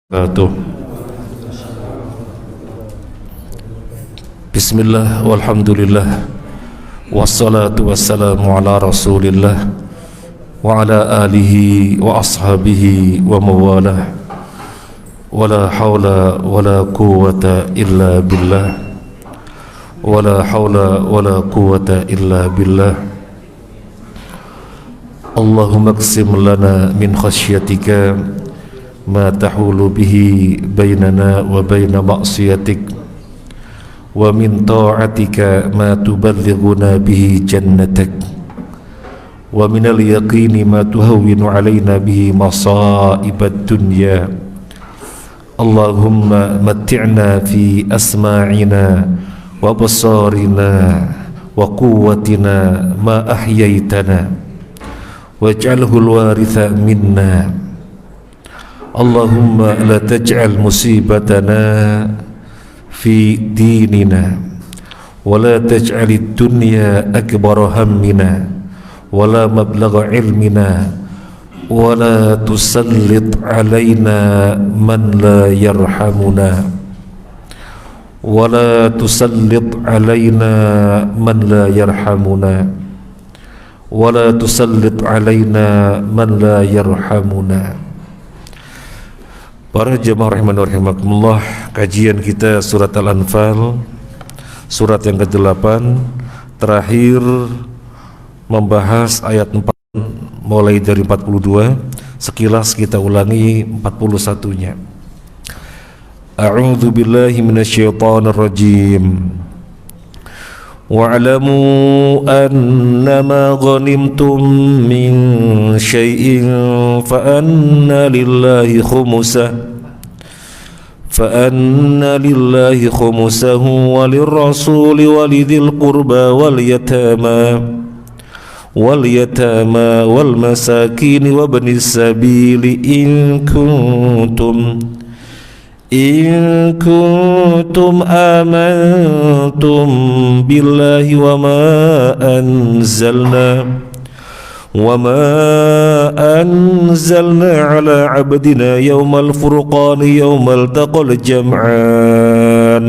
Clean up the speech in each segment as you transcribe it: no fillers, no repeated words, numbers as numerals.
Wabarakatuh. Bismillah walhamdulillah wassalatu wassalamu ala rasulillah wa ala alihi wa ashabihi wa mawalah wala hawla wala quwwata illa billah wala hawla wala quwwata illa billah. Allahumma qsim lana min khasyatika ma tahulu bihi bainana wa baina ma'siyatik wa min ta'atika ma tuballighuna bihi jannatak wa minal yaqini ma tuhawwinu alaina bihi masa'ibad dunya. Allahumma matti'na fi asma'ina wa basarina wa quwwatina ma ahyaitana waj'alhu al-waritha minna. Allahumma la taj'al musibatana fi dinina wa la taj'al ad-dunya akbara hammina wa la mablagha ilmina wa la tusallit alaina man la yarhamuna wa la tusallit alaina man la yarhamuna wa la tusallit alaina man la yarhamuna. Para jemaah rahimani wa rahimakumullah, kajian kita surat Al-Anfal, surat yang ke-8, terakhir membahas ayat 4 mulai dari 42. Sekilas kita ulangi 41-nya. A'udzu billahi minasyaitonir rajim. Wa'lamu annama ghanimtum min syai'in fa anna lillahi khumusahu wa lirrasuli wa lidhil qurba wal yatama wal masakin wa ibnis sabili in kuntum amantum billahi wa ma anzalna ala abdina yawmal furqani yawmal taqal jam'an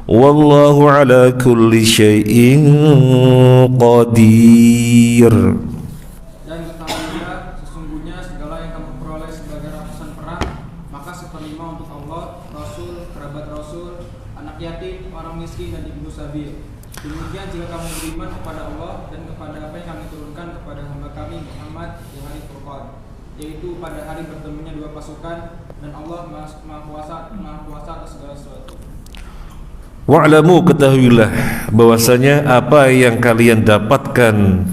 wallahu ala kulli syai'in qadir. Demikian jika kamu beriman kepada Allah dan kepada apa yang kami turunkan kepada hamba kami Muhammad di hari Furqan, yaitu pada hari bertemunya dua pasukan, dan Allah Maha Kuasa atas segala sesuatu. Wa'lamu, ketahuilah bahwasanya apa yang kalian dapatkan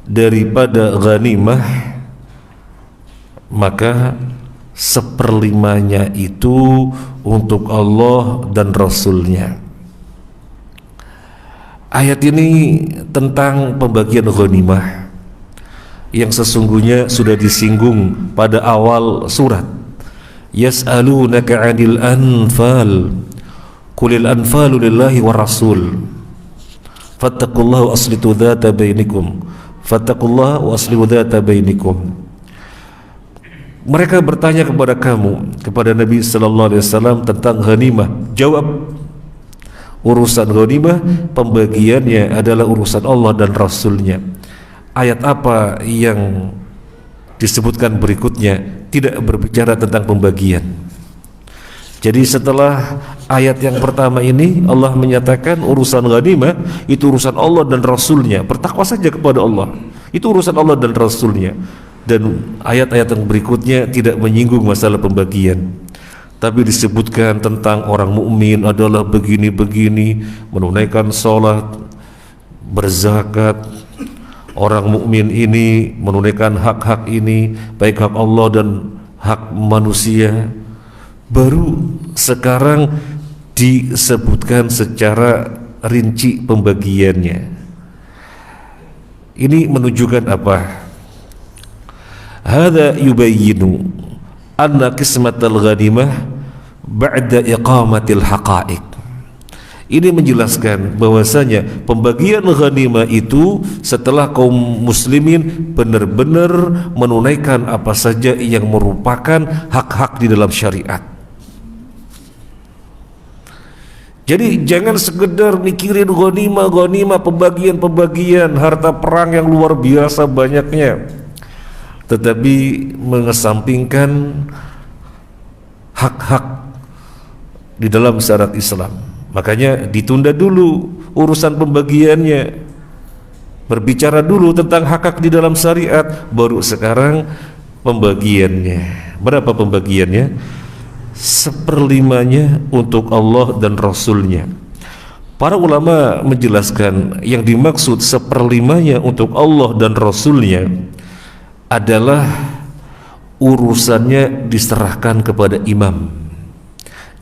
daripada ghanimah, maka seperlimanya itu untuk Allah dan Rasulnya. Ayat ini tentang pembagian ghanimah yang sesungguhnya sudah disinggung pada awal surat. Yas'alunaka 'anil anfal qulil anfalu lillahi war rasul fattaqullaha wa aslihu dzata bainikum. Mereka bertanya kepada kamu, kepada Nabi sallallahu alaihi wasallam tentang ghanimah. Jawab, urusan ghanimah pembagiannya adalah urusan Allah dan Rasulnya. Ayat apa yang disebutkan berikutnya tidak berbicara tentang pembagian. Jadi setelah ayat yang pertama ini Allah menyatakan urusan ghanimah itu urusan Allah dan Rasulnya, bertakwa saja kepada Allah, itu urusan Allah dan Rasulnya. Dan ayat-ayat yang berikutnya tidak menyinggung masalah pembagian, tapi disebutkan tentang orang mukmin adalah begini-begini, menunaikan sholat, berzakat. Orang mukmin ini menunaikan hak-hak ini, baik hak Allah dan hak manusia. Baru sekarang disebutkan secara rinci pembagiannya. Ini menunjukkan apa? Hadza yubayyinu anna qismatal ghanimah ba'da iqamatil haqa'iq. Ini menjelaskan bahwasanya pembagian ghanimah itu setelah kaum muslimin benar-benar menunaikan apa saja yang merupakan hak-hak di dalam syariat. Jadi jangan sekedar mikirin ghanimah, pembagian harta perang yang luar biasa banyaknya, tetapi mengesampingkan hak-hak di dalam syariat Islam. Makanya ditunda dulu urusan pembagiannya, berbicara dulu tentang hak-hak di dalam syariat, baru sekarang pembagiannya. Berapa pembagiannya? 1/5 untuk Allah dan Rasulnya. Para ulama menjelaskan yang dimaksud 1/5 untuk Allah dan Rasulnya adalah urusannya diserahkan kepada imam.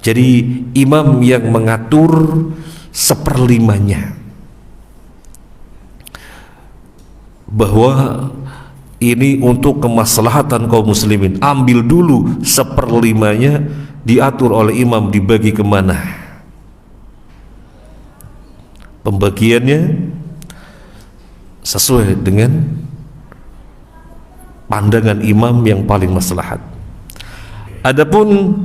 Jadi imam yang mengatur 1/5, bahwa ini untuk kemaslahatan kaum muslimin, ambil dulu 1/5-nya, diatur oleh imam dibagi kemana. Pembagiannya sesuai dengan pandangan imam yang paling maslahat. Adapun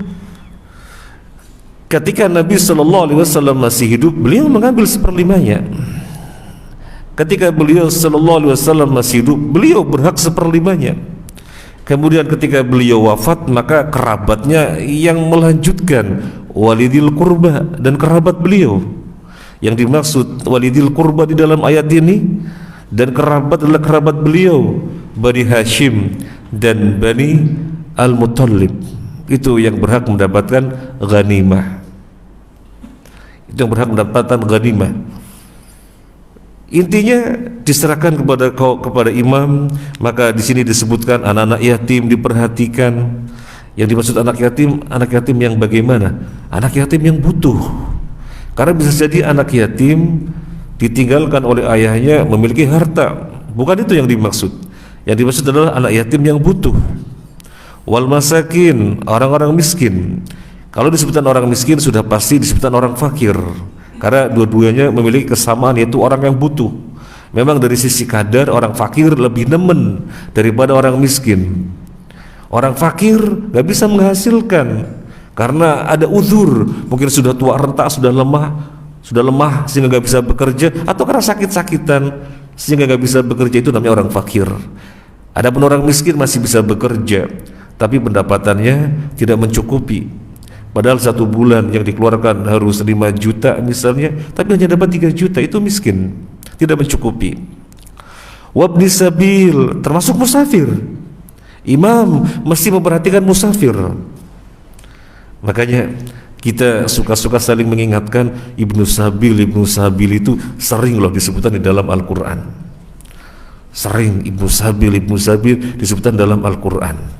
ketika Nabi SAW masih hidup, beliau mengambil 1/5-nya. Ketika beliau SAW masih hidup, beliau berhak 1/5-nya. Kemudian ketika beliau wafat, maka kerabatnya yang melanjutkan, walidil qurba, dan kerabat beliau. Yang dimaksud walidil qurba di dalam ayat ini dan kerabat adalah kerabat beliau, Bani Hashim dan Bani Al-Muttalib. Itu yang berhak mendapatkan ghanimah. Itu yang berhak mendapatkan ghanimah. Intinya diserahkan kepada imam. Maka di sini disebutkan anak-anak yatim diperhatikan. Yang dimaksud anak yatim yang bagaimana? Anak yatim yang butuh. Karena bisa jadi anak yatim ditinggalkan oleh ayahnya memiliki harta. Bukan itu yang dimaksud. Yang dimaksud adalah anak yatim yang butuh. Wal masakin, orang-orang miskin. Kalau disebutkan orang miskin sudah pasti disebutkan orang fakir. Karena dua-duanya memiliki kesamaan, yaitu orang yang butuh. Memang dari sisi kadar orang fakir lebih nemen daripada orang miskin. Orang fakir gak bisa menghasilkan karena ada uzur, mungkin sudah tua renta, sudah lemah sehingga gak bisa bekerja, atau karena sakit-sakitan sehingga gak bisa bekerja. Itu namanya orang fakir. Adapun orang miskin masih bisa bekerja, tapi pendapatannya tidak mencukupi. Padahal 1 bulan yang dikeluarkan harus 5 juta misalnya, tapi hanya dapat 3 juta, itu miskin, tidak mencukupi. Wabni sabil, termasuk musafir. Imam mesti memperhatikan musafir. Makanya kita suka-suka saling mengingatkan Ibnu Sabil itu sering loh disebutkan di dalam Al-Quran. Sering Ibnu Sabil disebutkan dalam Al-Quran.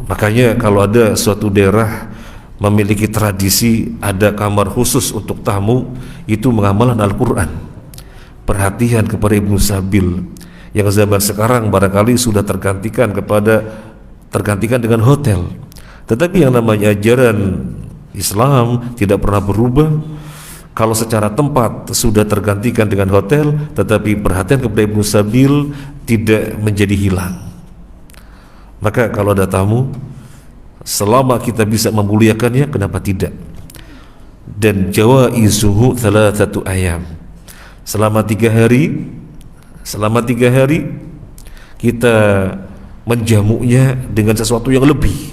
Makanya kalau ada suatu daerah memiliki tradisi ada kamar khusus untuk tamu, itu mengamalkan Al-Quran. Perhatian kepada Ibnu Sabil yang zaman sekarang barangkali sudah tergantikan dengan hotel. Tetapi yang namanya ajaran Islam tidak pernah berubah. Kalau secara tempat sudah tergantikan dengan hotel, tetapi perhatian kepada Ibnu Sabil tidak menjadi hilang. Maka kalau ada tamu, selama kita bisa memuliakannya, kenapa tidak? Dan jawaizuhu 3 ayam. Selama 3 hari kita menjamunya dengan sesuatu yang lebih.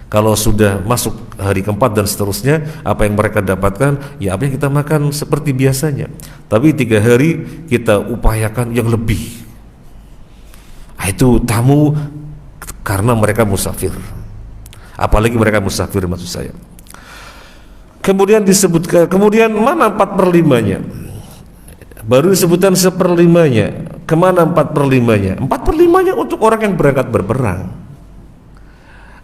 Kalau sudah masuk hari keempat dan seterusnya, apa yang mereka dapatkan, ya apa yang kita makan seperti biasanya. Tapi 3 hari kita upayakan yang lebih. Itu tamu karena mereka musafir. Apalagi mereka musafir maksud saya. Kemudian disebutkan, kemudian mana 4/5-nya? Baru disebutkan 1/5-nya. Kemana 4/5-nya? 4/5-nya untuk orang yang berangkat berperang.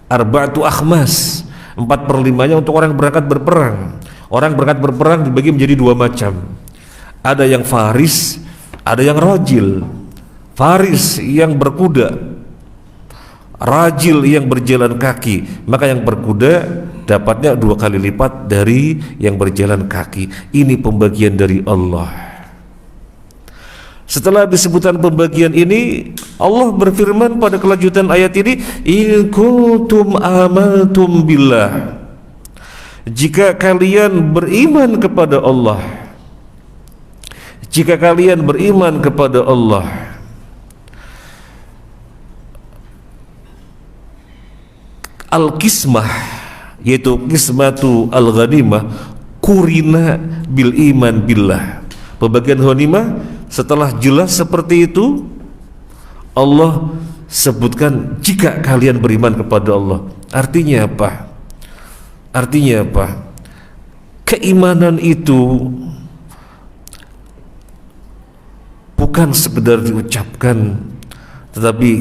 Arba'atu akhmas, 4/5-nya untuk orang yang berangkat berperang. Orang berangkat berperang dibagi menjadi 2 macam. Ada yang faris, ada yang rajil. Faris yang berkuda, rajil yang berjalan kaki. Maka yang berkuda dapatnya 2 kali lipat dari yang berjalan kaki. Ini pembagian dari Allah. Setelah disebutkan pembagian ini, Allah berfirman pada kelanjutan ayat ini, in kuntum amantum billah, jika kalian beriman kepada Allah, jika kalian beriman kepada Allah, al-qismah, yaitu qismatu al-ghanimah, kurina bil iman billah. Pembagian ghanimah setelah jelas seperti itu, Allah sebutkan jika kalian beriman kepada Allah. Artinya apa? Artinya apa? Keimanan itu bukan sekedar diucapkan, tetapi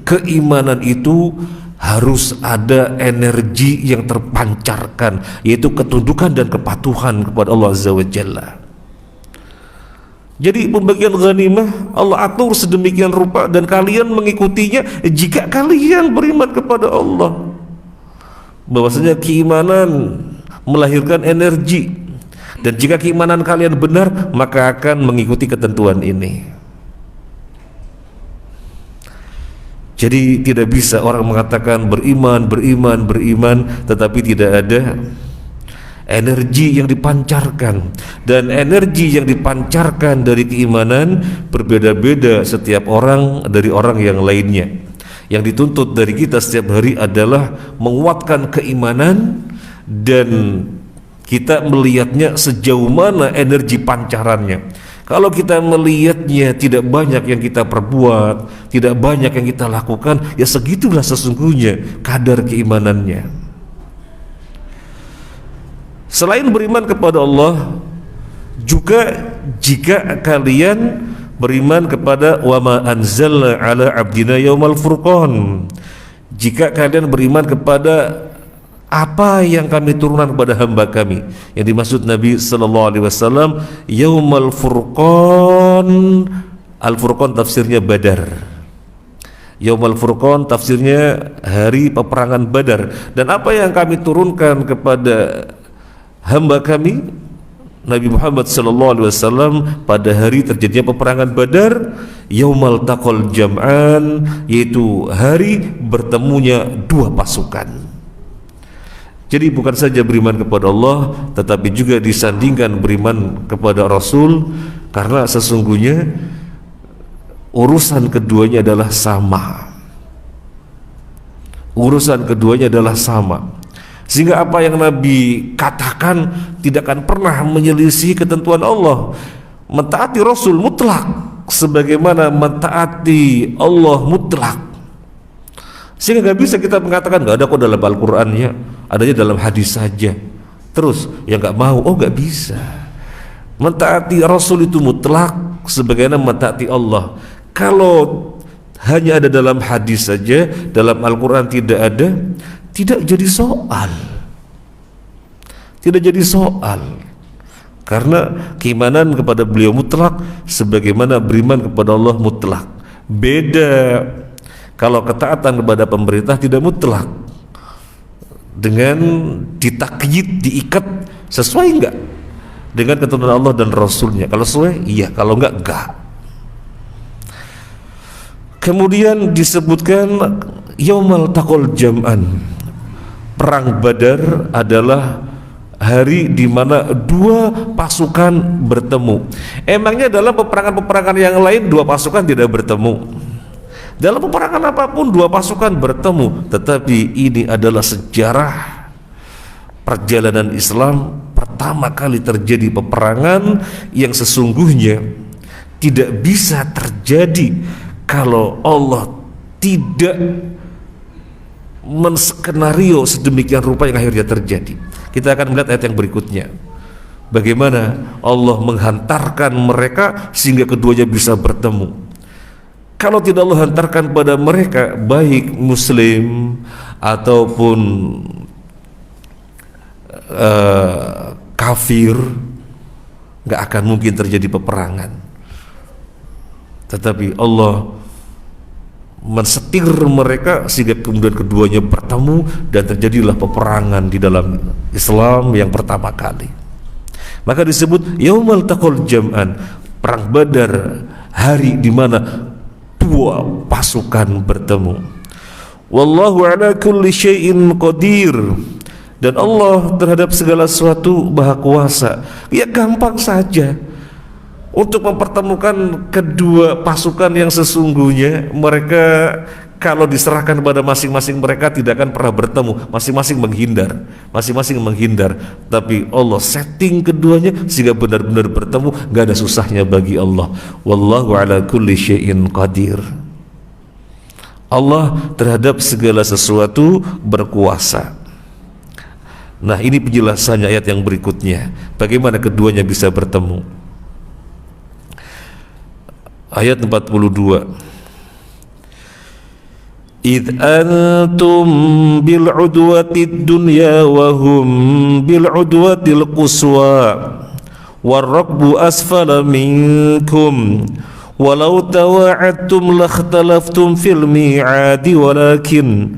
keimanan itu harus ada energi yang terpancarkan, yaitu ketundukan dan kepatuhan kepada Allah Azza wa Jalla. Jadi pembagian ghanimah Allah atur sedemikian rupa dan kalian mengikutinya jika kalian beriman kepada Allah. Bahwasanya keimanan melahirkan energi, dan jika keimanan kalian benar maka akan mengikuti ketentuan ini. Jadi tidak bisa orang mengatakan beriman tetapi tidak ada energi yang dipancarkan, dan energi yang dipancarkan dari keimanan berbeda-beda setiap orang dari orang yang lainnya. Yang dituntut dari kita setiap hari adalah menguatkan keimanan, dan kita melihatnya sejauh mana energi pancarannya. Kalau kita melihatnya tidak banyak yang kita perbuat, tidak banyak yang kita lakukan, ya segitulah sesungguhnya kadar keimanannya. Selain beriman kepada Allah, juga jika kalian beriman kepada wa ma anzalna ala abdina yaumal furqan, jika kalian beriman kepada apa yang kami turunkan kepada hamba kami, yang dimaksud Nabi sallallahu alaihi wasallam yaumal furqan. Al-Furqan tafsirnya Badar, Yaumal Furqan tafsirnya hari peperangan Badar. Dan apa yang kami turunkan kepada hamba kami Nabi Muhammad SAW pada hari terjadinya peperangan Badar, yaumal taqal jam'an, yaitu hari bertemunya dua pasukan. Jadi bukan saja beriman kepada Allah, tetapi juga disandingkan beriman kepada Rasul, karena sesungguhnya urusan keduanya adalah sama. Urusan keduanya adalah sama. Sehingga apa yang Nabi katakan tidak akan pernah menyelisih ketentuan Allah. Mentaati Rasul mutlak sebagaimana mentaati Allah mutlak. Sehingga gak bisa kita mengatakan gak ada kok dalam Al-Qur'annya, adanya dalam hadis saja. Terus yang gak mau, oh gak bisa. Mentaati Rasul itu mutlak sebagaimana mentaati Allah. Kalau hanya ada dalam hadis saja, dalam Al-Qur'an tidak ada, tidak jadi soal. Tidak jadi soal. Karena keimanan kepada beliau mutlak sebagaimana beriman kepada Allah mutlak. Beda kalau ketaatan kepada pemerintah tidak mutlak, dengan ditakyid, diikat, sesuai enggak dengan ketentuan Allah dan Rasulnya. Kalau sesuai, iya. Kalau enggak. Kemudian disebutkan yaumal taqal jam'an. Perang Badar adalah hari di mana dua pasukan bertemu. Emangnya dalam peperangan-peperangan yang lain dua pasukan tidak bertemu? Dalam peperangan apapun dua pasukan bertemu. Tetapi ini adalah sejarah perjalanan Islam, pertama kali terjadi peperangan yang sesungguhnya tidak bisa terjadi kalau Allah tidak menskenario sedemikian rupa yang akhirnya terjadi. Kita akan melihat ayat yang berikutnya, bagaimana Allah menghantarkan mereka sehingga keduanya bisa bertemu. Kalau tidak Allah hantarkan pada mereka, baik muslim ataupun kafir, gak akan mungkin terjadi peperangan. Tetapi Allah mensetir mereka sehingga kemudian keduanya bertemu dan terjadilah peperangan di dalam Islam yang pertama kali. Maka disebut yaumal taqal jam'an, perang Badar, hari di mana dua pasukan bertemu. Wallahu ala kulli syai'in qadir, Dan Allah terhadap segala sesuatu Maha Kuasa. Ya gampang saja untuk mempertemukan kedua pasukan yang sesungguhnya. Mereka kalau diserahkan kepada masing-masing mereka tidak akan pernah bertemu, masing-masing menghindar. Tapi Allah setting keduanya sehingga benar-benar bertemu. Gak ada susahnya bagi Allah. Wallahu ala kulli syai'in qadir. Allah terhadap segala sesuatu berkuasa. Nah, ini penjelasannya ayat yang berikutnya. Bagaimana keduanya bisa bertemu? Ayat 42. Idh antum bil udwatid dunya wa hum bil udwatil quswa warrakbu asfala minkum walau tawa'adtum lakhtalaftum fil mi'adi walakin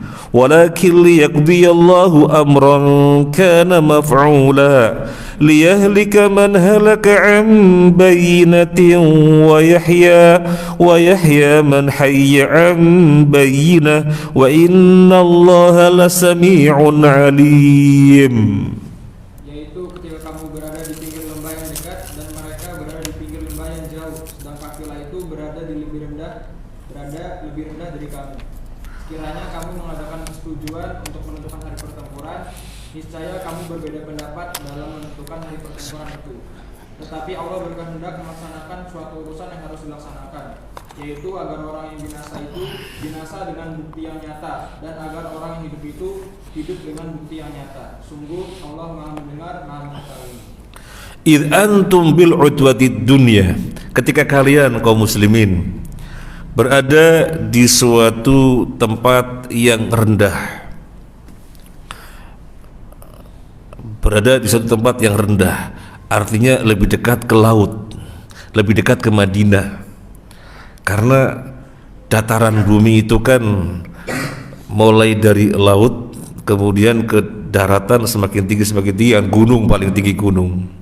liyaqdiyallahu amran kana maf'ula liyahlika man halaka an bayyinatin wa yahya man hayya an bayyinah wa inna allaha lasami'un alim. Yaitu ketika kamu berada di pinggir lembah yang dekat dan mereka berada di pinggir lembah yang jauh, sedang kafilah itu berada lebih rendah dari kamu. Kiranya kamu mengadakan persetujuan untuk menentukan hari pertempuran, niscaya kamu berbeda pendapat dalam menentukan hari pertempuran itu. Tetapi Allah berkehendak melaksanakan suatu urusan yang harus dilaksanakan, yaitu agar orang yang binasa itu binasa dengan bukti yang nyata, dan agar orang yang hidup itu hidup dengan bukti yang nyata. Sungguh Allah Maha mendengar, Maha mengetahui. Idh antum bil udwatid dunya, ketika kalian kaum muslimin berada di suatu tempat yang rendah, artinya lebih dekat ke laut, lebih dekat ke Madinah. Karena dataran bumi itu kan mulai dari laut kemudian ke daratan semakin tinggi gunung, paling tinggi gunung.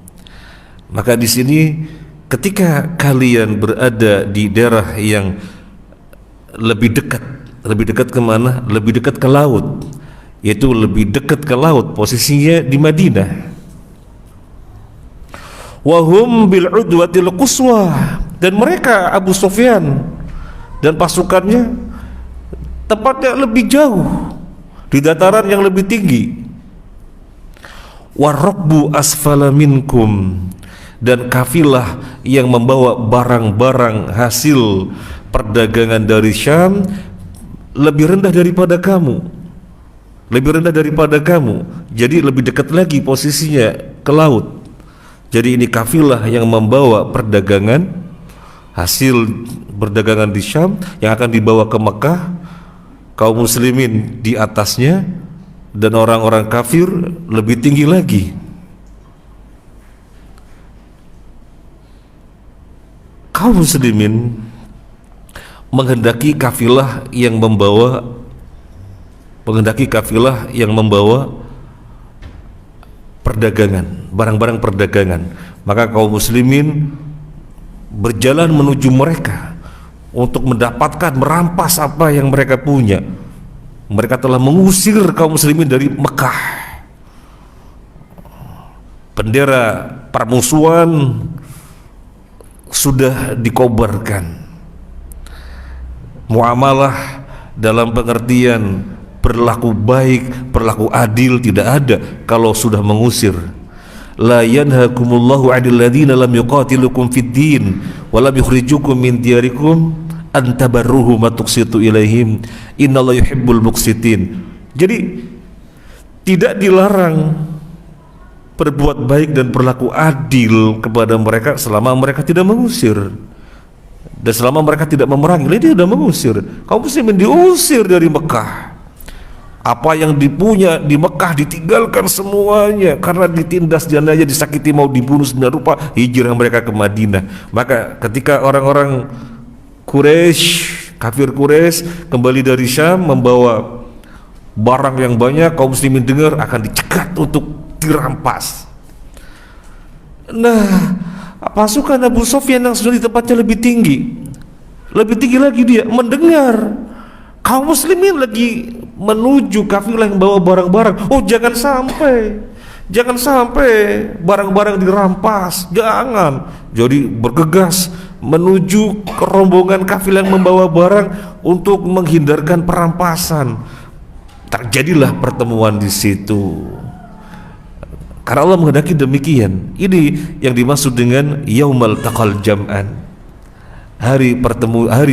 Maka di sini ketika kalian berada di daerah yang lebih dekat kemana? Lebih dekat ke laut, yaitu lebih dekat ke laut, posisinya di Madinah. Wahum bil udwatil quswa, dan mereka Abu Sufyan dan pasukannya tempatnya lebih jauh, di dataran yang lebih tinggi. Warrakbu asfala minkum, dan kafilah yang membawa barang-barang hasil perdagangan dari Syam lebih rendah daripada kamu, jadi lebih dekat lagi posisinya ke laut. Jadi ini kafilah yang membawa perdagangan, hasil perdagangan di Syam yang akan dibawa ke Mekah, kaum muslimin di atasnya dan orang-orang kafir lebih tinggi lagi. Kaum muslimin menghendaki kafilah yang membawa perdagangan, barang-barang perdagangan. Maka kaum muslimin berjalan menuju mereka untuk mendapatkan, merampas apa yang mereka punya. Mereka telah mengusir kaum muslimin dari Mekah. Bendera permusuhan sudah dikobarkan. Muamalah dalam pengertian berlaku baik, berlaku adil tidak ada kalau sudah mengusir. La yanhakumullahu 'anil ladzina lam yuqatilukum fid din wa lam yukhrijukum min diyarikum an tabarruhum wa tuqsitu ilaihim innallaha yuhibbul muqsitin. Jadi tidak dilarang berbuat baik dan berlaku adil kepada mereka selama mereka tidak mengusir. Dan selama mereka tidak memerangi, dia sudah mengusir. Kaum muslimin diusir dari Mekah. Apa yang dipunya di Mekah ditinggalkan semuanya karena ditindas, jananya disakiti, mau dibunuh sedemikian rupa. Hijrah mereka ke Madinah. Maka ketika orang-orang Quraisy, kafir Quraisy kembali dari Syam membawa barang yang banyak, kaum muslimin dengar akan dicegat untuk dirampas. Nah, pasukan Abu Sufyan yang sudah di tempatnya lebih tinggi lagi, dia mendengar Kaum muslimin lagi menuju kafilah yang bawa barang-barang. Oh, jangan sampai barang-barang dirampas, jangan. Jadi bergegas menuju ke rombongan kafilah yang membawa barang untuk menghindarkan perampasan. Terjadilah pertemuan di situ. Karena Allah menghendaki demikian. Ini yang dimaksud dengan yaumal taqal jam'an. Hari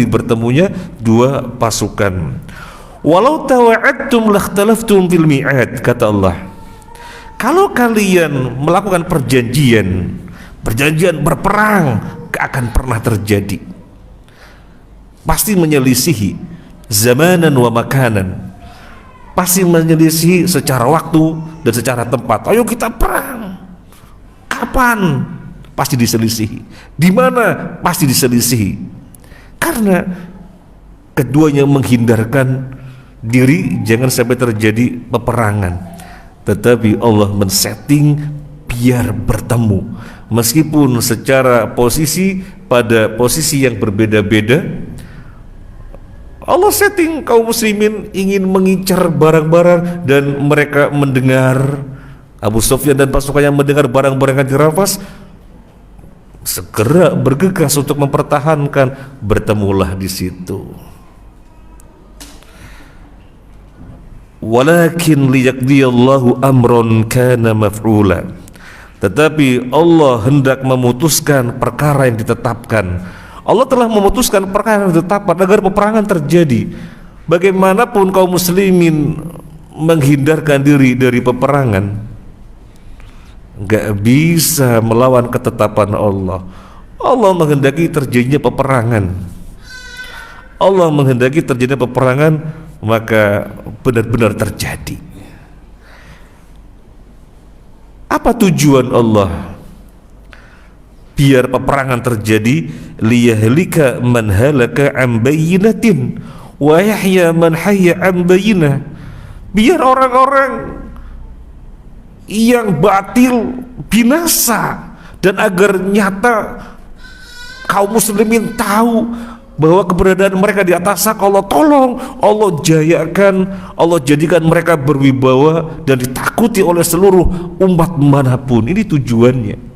bertemunya dua pasukan. Walau tawa'adtum lakhtalaftum fil mi'ad, kata Allah. Kalau kalian melakukan perjanjian berperang, gak akan pernah terjadi. Pasti menyelisihi zamanan wa makanan. Pasti menyelisihi secara waktu dan secara tempat. Ayo kita perang. Kapan? Pasti diselisihi. Di mana? Pasti diselisihi. Karena keduanya menghindarkan diri jangan sampai terjadi peperangan. Tetapi Allah men-setting biar bertemu, meskipun secara posisi pada posisi yang berbeda-beda. Allah setting kaum muslimin ingin mengincar barang-barang dan mereka mendengar, Abu Sufyan dan pasukannya mendengar barang-barang yang dirampas, segera bergegas untuk mempertahankan. Bertemulah di situ. Walakin liyaqdiyallahu amron kana maf'ula. Tetapi Allah hendak memutuskan perkara yang ditetapkan. Allah telah memutuskan perkara yang ditetapkan agar peperangan terjadi. Bagaimanapun kaum muslimin menghindarkan diri dari peperangan, gak bisa melawan ketetapan Allah. Allah menghendaki terjadinya peperangan. Allah menghendaki terjadinya peperangan, maka benar-benar terjadi. Apa tujuan Allah? Biar peperangan terjadi, liyahlika man halaka an bayyinatin wa yahya man hayya an bayyinah. Biar orang-orang yang batil binasa, dan agar nyata kaum muslimin tahu bahwa keberadaan mereka di atas hak. Allah tolong, Allah jayakan, Allah jadikan mereka berwibawa dan ditakuti oleh seluruh umat manapun. Ini tujuannya.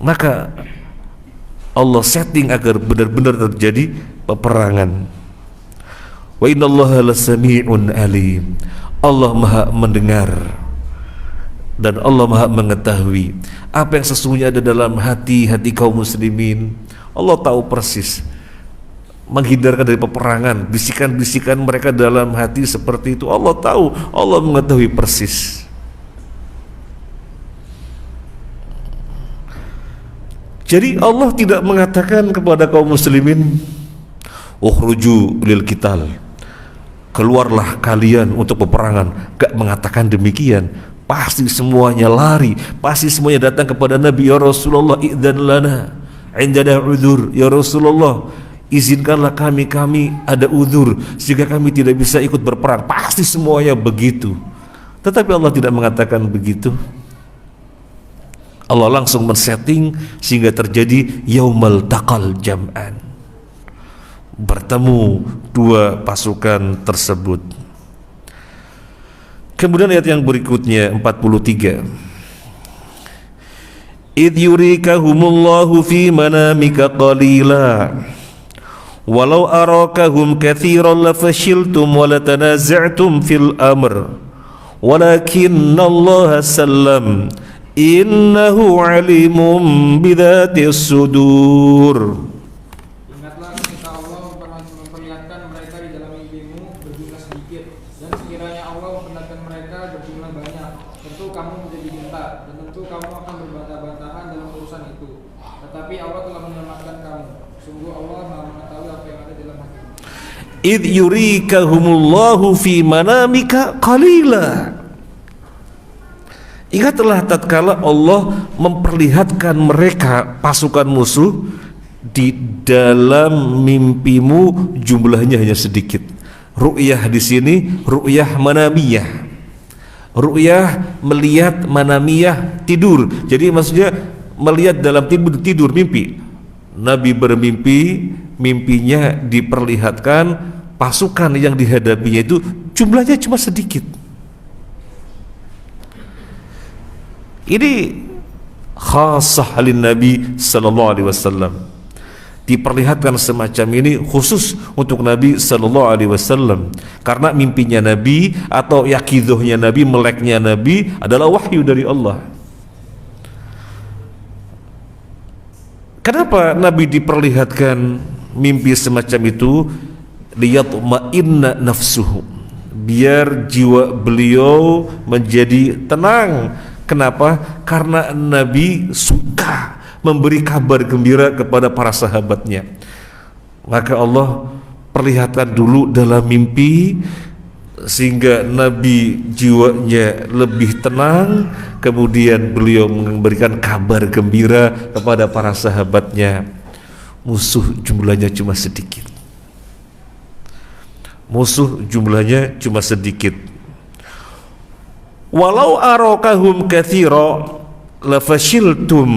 Maka Allah setting agar benar-benar terjadi peperangan. Wa innallaha lasami'un alim. Allah Maha mendengar dan Allah Maha mengetahui apa yang sesungguhnya ada dalam hati-hati kaum muslimin. Allah tahu persis, menghindarkan dari peperangan, bisikan-bisikan mereka dalam hati seperti itu. Allah tahu, Allah mengetahui persis. Jadi Allah tidak mengatakan kepada kaum muslimin, ukhruju lil qital, keluarlah kalian untuk peperangan. Gak mengatakan demikian. Pasti semuanya lari, pasti semuanya datang kepada Nabi, ya Rasulullah idzan lana indana udzur, ya Rasulullah izinkanlah kami ada udzur sehingga kami tidak bisa ikut berperang. Pasti semuanya begitu. Tetapi Allah tidak mengatakan begitu. Allah langsung men-setting sehingga terjadi yaumal taqal jam'an, bertemu dua pasukan tersebut. Kemudian ayat yang berikutnya 43, idh yurikahumullahu fi manamika qalila walau arakahum katsiran lafashiltum wa latanaza'tum fil amr walakinallaha sallam innahu alimun bidzatis sudur. Ingatlah ketika Allah memperlihatkan mereka di dalam mimpimu berjumlah sedikit, dan sekiranya Allah memperlihatkan mereka berjumlah banyak, tentu kamu menjadi gentar dan tentu kamu akan berbantah-bantahan dalam urusan itu. Tetapi Allah telah menyelamatkan kamu. Sungguh Allah Maha mengetahui apa yang ada dalam hatimu. Idh yurikahumullahu fi manamika qalila. Ingatlah tatkala Allah memperlihatkan mereka pasukan musuh di dalam mimpimu jumlahnya hanya sedikit. Ru'yah di sini ru'yah manamiyah. Ru'yah melihat, manamiyah tidur. Jadi maksudnya melihat dalam tidur mimpi. Nabi bermimpi, mimpinya diperlihatkan pasukan yang dihadapinya itu jumlahnya cuma sedikit. Ini khasah lin Nabi sallallahu alaihi wasallam. Diperlihatkan semacam ini khusus untuk Nabi sallallahu alaihi wasallam, karena mimpinya Nabi atau yakidohnya Nabi, meleknya Nabi adalah wahyu dari Allah. Kenapa Nabi diperlihatkan mimpi semacam itu? Liyatma'inna nafsuhu, biar jiwa beliau menjadi tenang. Kenapa? Karena Nabi suka memberi kabar gembira kepada para sahabatnya. Maka Allah perlihatkan dulu dalam mimpi sehingga Nabi jiwanya lebih tenang, kemudian beliau memberikan kabar gembira kepada para sahabatnya. Musuh jumlahnya cuma sedikit. Musuh jumlahnya cuma sedikit. Walau arakahum katsira lafashiltum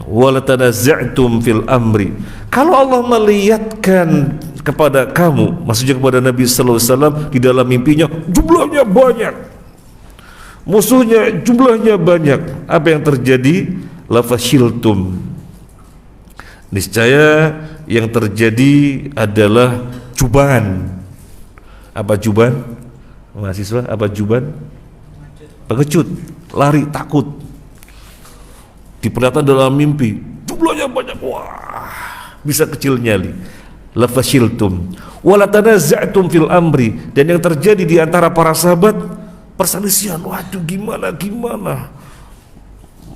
walatanazza'tum fil amri. Kalau Allah melihatkan kepada kamu, maksudnya kepada Nabi sallallahu alaihi wasallam di dalam mimpinya, jumlahnya banyak, musuhnya jumlahnya banyak, apa yang terjadi? Lafashiltum, niscaya yang terjadi adalah juban. Apa juban? Mahasiswa, apa juban? Pengecut, lari, takut. Diperlihatkan dalam mimpi, jumlahnya banyak, wah, bisa kecil nyali. Lafashiltum walatanazza'tum fil amri, dan yang terjadi di antara para sahabat perselisihan. Waduh, gimana,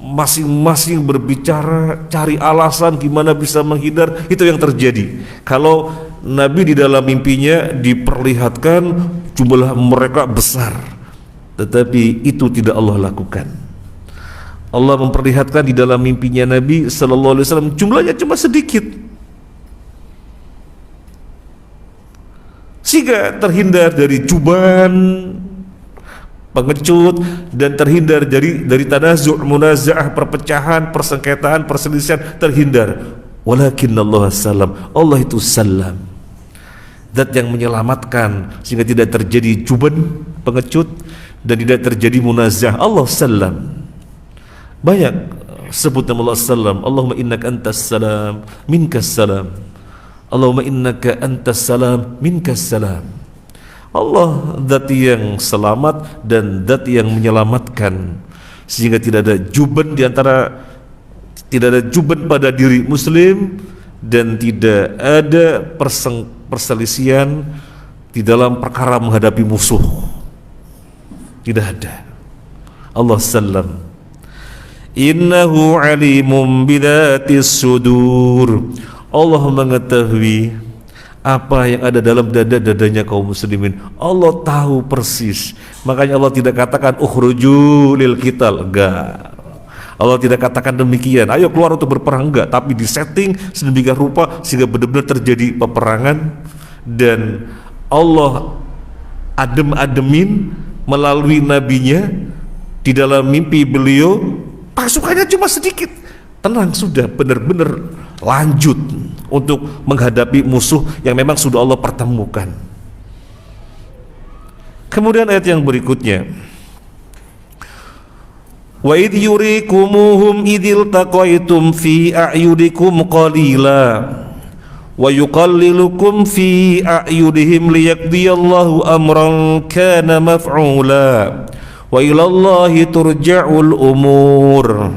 masing-masing berbicara, cari alasan gimana bisa menghindar. Itu yang terjadi. Kalau Nabi di dalam mimpinya diperlihatkan jumlah mereka besar, tetapi itu tidak Allah lakukan. Allah memperlihatkan di dalam mimpinya Nabi sallallahu alaihi wasallam jumlahnya cuma sedikit, sehingga terhindar dari juban, pengecut, dan terhindar dari tanazu', munazaah, perpecahan, persengketaan, perselisihan, terhindar. Walakinnallaha salam, Allah itu salam, zat yang menyelamatkan sehingga tidak terjadi juban, pengecut, dan tidak terjadi munazah. Allah salam. Banyak sebut nama Allah salam. Allahumma innaka antas salam minkas salam. Allahumma innaka antas salam minkas salam. Allah zat yang selamat dan zat yang menyelamatkan, sehingga tidak ada juban di antara, tidak ada juban pada diri muslim, dan tidak ada perselisihan di dalam perkara menghadapi musuh. Tidak ada. Allah salam. Innahu alimum bidatis sudur. Allah mengetahui apa yang ada dalam dada-dadanya kaum muslimin. Allah tahu persis. Makanya Allah tidak katakan ukhruju lil qital, enggak. Allah tidak katakan demikian, ayo keluar untuk berperang, enggak. Tapi disetting sedemikian rupa sehingga benar-benar terjadi peperangan. Dan Allah adem-ademin melalui nabinya di dalam mimpi beliau, pasukannya cuma sedikit, tenang, sudah benar-benar lanjut untuk menghadapi musuh yang memang sudah Allah pertemukan. Kemudian ayat yang berikutnya, wa idh yurikumuhum idhil taqaitum fi a'yudikum qalila wa yuqallilukum fi a'yudihim liyaqdiyallahu amran kana maf'ula wa ilallahi turja'ul umur.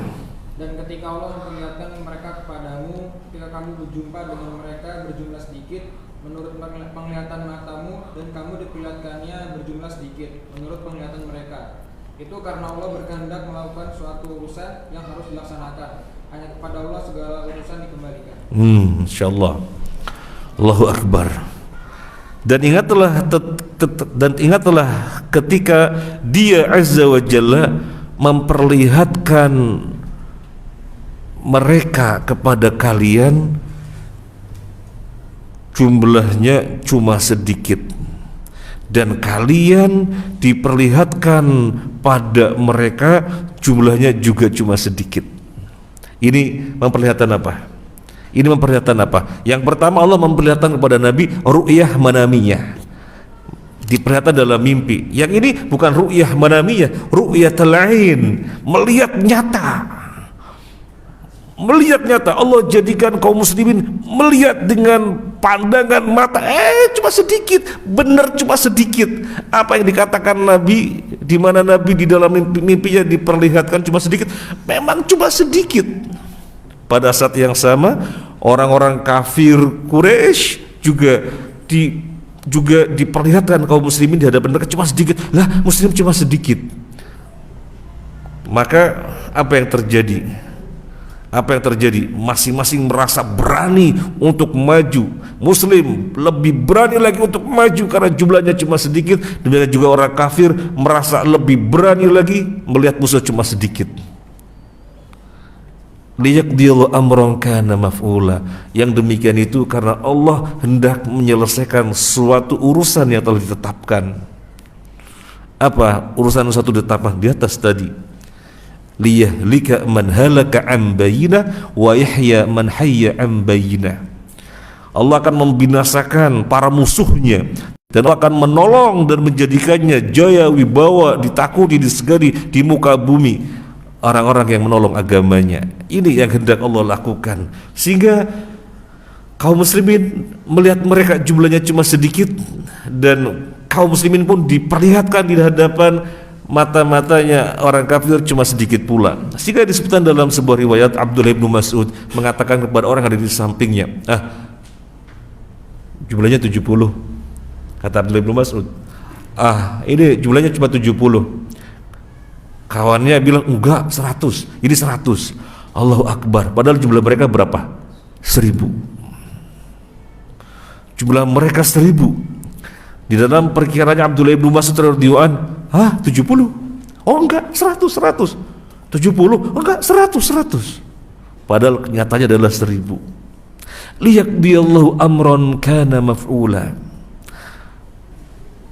Dan ketika Allah memperlihatkan mereka kepadamu ketika kamu berjumpa dengan mereka berjumlah sedikit menurut penglihatan matamu, dan kamu diperlihatkannya berjumlah sedikit menurut penglihatan mereka, itu karena Allah berkehendak melakukan suatu urusan yang harus dilaksanakan. Hanya kepada Allah segala urusan dikembalikan. Insyaallah. Allahu Akbar. Dan ingatlah ketika Dia Azza wa Jalla memperlihatkan mereka kepada kalian jumlahnya cuma sedikit, dan kalian diperlihatkan pada mereka jumlahnya juga cuma sedikit. Ini memperlihatkan apa? Ini memperlihatkan apa? Yang pertama, Allah memperlihatkan kepada Nabi ru'yah manamiyah. diperlihatkan dalam mimpi. Yang ini bukan ru'yah manamiyah, ru'yatul ain, melihat nyata. Melihat nyata, Allah jadikan kaum muslimin melihat dengan pandangan mata, cuma sedikit, benar cuma sedikit. Apa yang dikatakan Nabi, di mana Nabi di dalam mimpinya diperlihatkan cuma sedikit, memang cuma sedikit. Pada saat yang sama, orang-orang kafir Quraisy juga diperlihatkan kaum muslimin di hadapan mereka cuma sedikit. Lah, muslim cuma sedikit. Maka apa yang terjadi? Apa yang terjadi? Masing-masing merasa berani untuk maju. Muslim lebih berani lagi untuk maju karena jumlahnya cuma sedikit. Demikian juga orang kafir merasa lebih berani lagi melihat musuh cuma sedikit. Liyaqdiyallahu amran kana maf'ula. Yang demikian itu karena Allah hendak menyelesaikan suatu urusan yang telah ditetapkan. Apa urusan satu ditetapkan di atas tadi? Liyahlika man halaka an bayyinah wa yahya man hayya an bayyinah. Allah akan membinasakan para musuhnya dan Allah akan menolong dan menjadikannya jaya wibawa, ditakuti, disegani di muka bumi orang-orang yang menolong agamanya. Ini yang hendak Allah lakukan, sehingga kaum muslimin melihat mereka jumlahnya cuma sedikit, dan kaum muslimin pun diperlihatkan di hadapan mata-matanya orang kafir cuma sedikit pula. Sehingga disebutkan dalam sebuah riwayat, Abdullah bin Mas'ud mengatakan kepada orang yang ada di sampingnya, jumlahnya 70. Kata Abdullah bin Mas'ud, ini jumlahnya cuma 70. Kawannya bilang, enggak, 100. Ini 100. Allahu Akbar. Padahal jumlah mereka berapa? 1000. Jumlah mereka 1000. Di dalam perkiraannya Abdullah bin Mas'ud radhiyallahu anhu, 70? Oh enggak, 100. 70? Enggak, 100. Padahal kenyataannya adalah 1000. Liyaqdiyallahu amran kana maf'ula.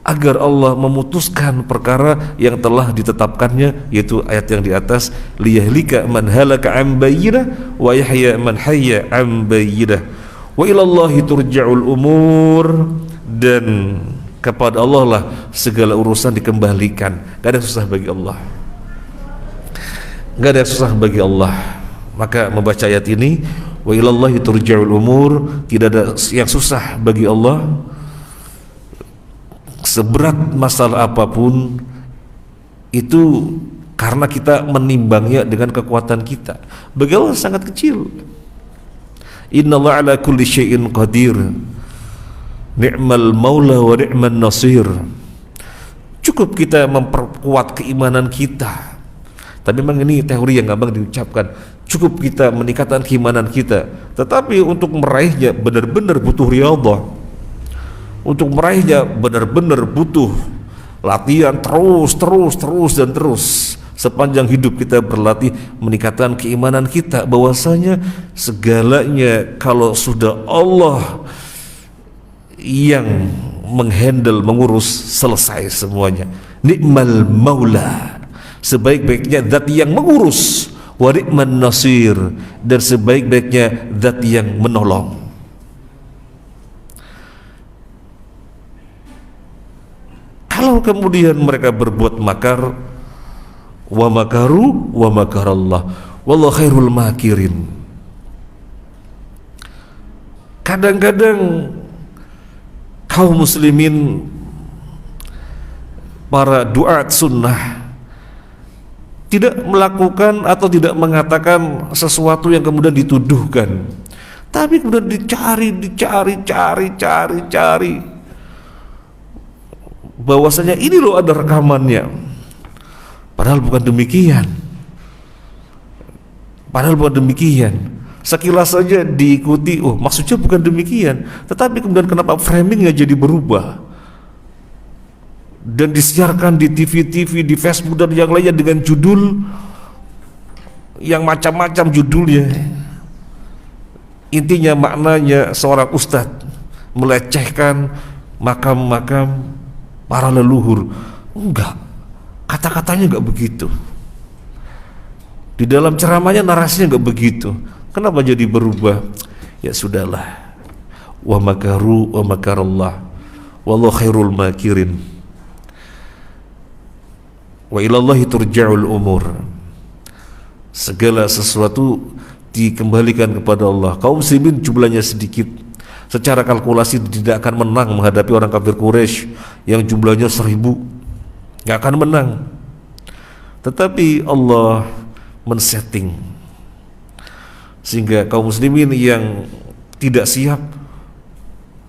Agar Allah memutuskan perkara yang telah ditetapkannya, yaitu ayat yang di atas, liyahlika man halaka an bayyinah wa yahya man hayya an bayyinah wa ilallahi turja'ul umur. Dan kepada Allah lah segala urusan dikembalikan. Gak ada yang susah bagi Allah. Gak ada yang susah bagi Allah. Maka membaca ayat ini, wa ilallahi turja'ul umur, tidak ada yang susah bagi Allah. Seberat masalah apapun itu karena kita menimbangnya dengan kekuatan kita. Bagi Allah sangat kecil. Innallaha ala kulli syai'in qadir. Ni'mal maula wa ni'man nasir. Cukup kita memperkuat keimanan kita. Tapi memang ini teori yang gampang diucapkan. Cukup kita meningkatkan keimanan kita, tetapi untuk meraihnya benar-benar butuh riyadhah. Untuk meraihnya benar-benar butuh latihan terus dan terus. Sepanjang hidup kita berlatih meningkatkan keimanan kita bahwasanya segalanya kalau sudah Allah yang menghandle, mengurus, selesai semuanya. Ni'mal maula, sebaik-baiknya zat yang mengurus, wa ni'man nasir, dan sebaik-baiknya zat yang menolong. Kalau kemudian mereka berbuat makar, wa makaru wa makarallah wallahu khairul makirin. Kadang-kadang kaum muslimin, para duat sunnah, tidak melakukan atau tidak mengatakan sesuatu yang kemudian dituduhkan, tapi kemudian dicari bahwasanya ini loh ada rekamannya, padahal bukan demikian. Sekilas saja diikuti, oh maksudnya bukan demikian, tetapi kemudian kenapa framingnya jadi berubah dan disiarkan di TV, di Facebook dan yang lainnya dengan judul yang macam-macam judulnya. Intinya maknanya seorang ustadz melecehkan makam-makam para leluhur. Enggak, kata-katanya enggak begitu. Di dalam ceramahnya narasinya enggak begitu. Kenapa jadi berubah? Ya sudahlah. Wa makaru wa makarallah wallahu khairul makirin. Wa ilallahi turja'ul umur. Segala sesuatu dikembalikan kepada Allah. Kaum muslimin jumlahnya sedikit, secara kalkulasi tidak akan menang menghadapi orang kafir Quraisy yang jumlahnya 1000, nggak akan menang. Tetapi Allah men-setting sehingga kaum muslimin yang tidak siap